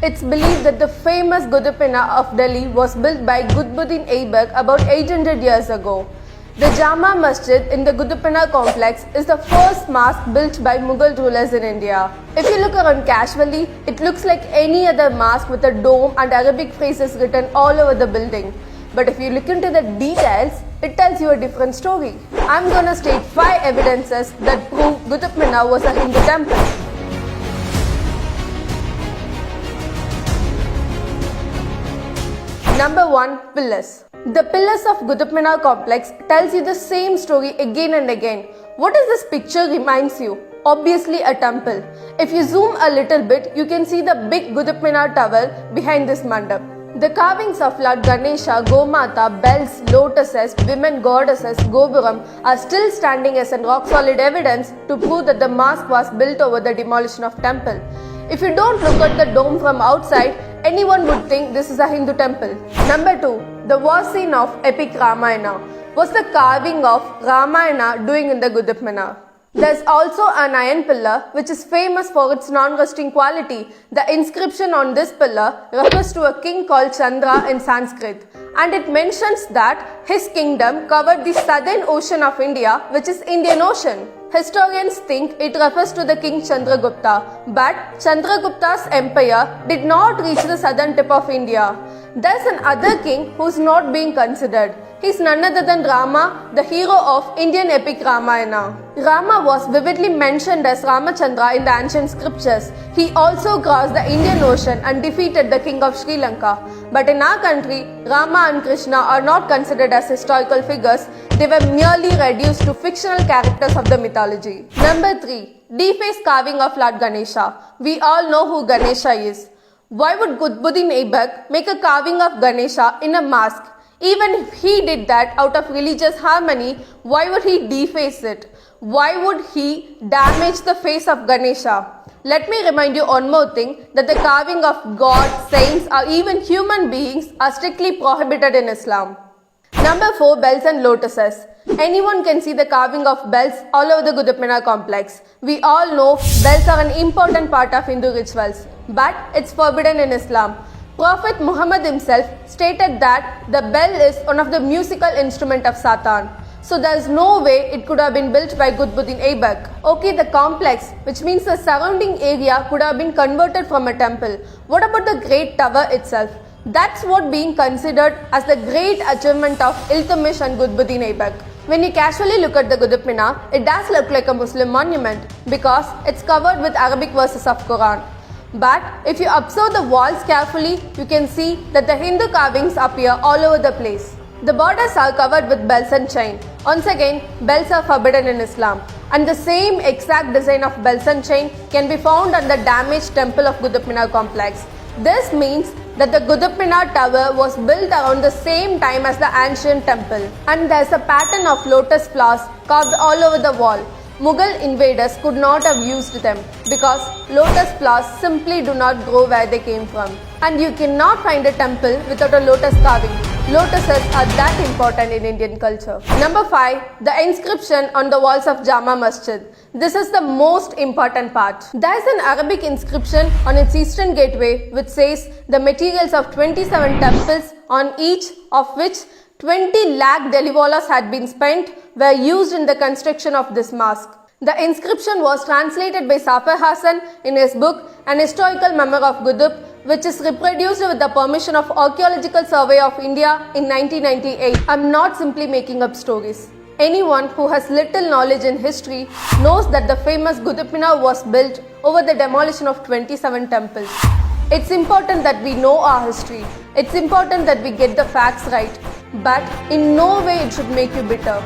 It's believed that the famous Qutub Minar of Delhi was built by Qutbuddin Aibak about 800 years ago. The Jama Masjid in the Qutub Minar complex is the first mosque built by Mughal rulers in India. If you look around casually, it looks like any other mosque with a dome and Arabic phrases written all over the building. But if you look into the details, it tells you a different story. I'm gonna state 5 evidences that prove Qutub Minar was a Hindu temple. Number 1. Pillars. The pillars of Qutub Minar complex tells you the same story again and again. What does this picture reminds you? Obviously a temple. If you zoom a little bit, you can see the big Qutub Minar tower behind this mandap. The carvings of Lord Ganesha, Gomata, bells, lotuses, women goddesses, Gopuram are still standing as a rock-solid evidence to prove that the mosque was built over the demolition of temple. If you don't look at the dome from outside, anyone would think this is a Hindu temple. Number 2. The war scene of epic Ramayana. What's the carving of Ramayana doing in the Qutub Minar? There's also an iron pillar which is famous for its non-rusting quality. The inscription on this pillar refers to a king called Chandra in Sanskrit, and it mentions that his kingdom covered the southern ocean of India, which is Indian Ocean. Historians think it refers to the king Chandragupta, but Chandragupta's empire did not reach the southern tip of India. There's another king who's not being considered. He's none other than Rama, the hero of Indian epic Ramayana. Rama was vividly mentioned as Ramachandra in the ancient scriptures. He also crossed the Indian Ocean and defeated the king of Sri Lanka. But in our country, Rama and Krishna are not considered as historical figures. They were merely reduced to fictional characters of the mythology. Number 3. Defaced carving of Lord Ganesha. We all know who Ganesha is. Why would Qutbuddin Aibak make a carving of Ganesha in a mosque? Even if he did that out of religious harmony, why would he deface it? Why would he damage the face of Ganesha? Let me remind you one more thing, that the carving of gods, saints or even human beings are strictly prohibited in Islam. Number 4. Bells and lotuses. Anyone can see the carving of bells all over the Qutub Minar complex. We all know bells are an important part of Hindu rituals, but it's forbidden in Islam. Prophet Muhammad himself stated that the bell is one of the musical instrument of Satan. So there is no way it could have been built by Qutbuddin Aibak. Okay, the complex, which means the surrounding area, could have been converted from a temple. What about the great tower itself? That's what being considered as the great achievement of Iltutmish and Qutbuddin Aibak. When you casually look at the Qutub Minar, it does look like a Muslim monument because it's covered with Arabic verses of Quran. But if you observe the walls carefully, you can see that the Hindu carvings appear all over the place. The borders are covered with bells and chain. Once again, bells are forbidden in Islam. And the same exact design of bells and chain can be found on the damaged temple of Qutub Minar complex. This means that the Qutub Minar tower was built around the same time as the ancient temple. And there's a pattern of lotus flowers carved all over the wall. Mughal invaders could not have used them because lotus flowers simply do not grow where they came from. And you cannot find a temple without a lotus carving. Lotuses are that important in Indian culture. Number 5. The inscription on the walls of Jama Masjid. This is the most important part. There is an Arabic inscription on its eastern gateway which says the materials of 27 temples, on each of which 20 lakh Delhiwalas had been spent, were used in the construction of this mosque. The inscription was translated by Safar Hassan in his book An Historical Memoir of Qutub, which is reproduced with the permission of Archaeological Survey of India in 1998. I'm not simply making up stories. Anyone who has little knowledge in history knows that the famous Qutub Minar was built over the demolition of 27 temples. It's important that we know our history. It's important that we get the facts right. But in no way it should make you bitter.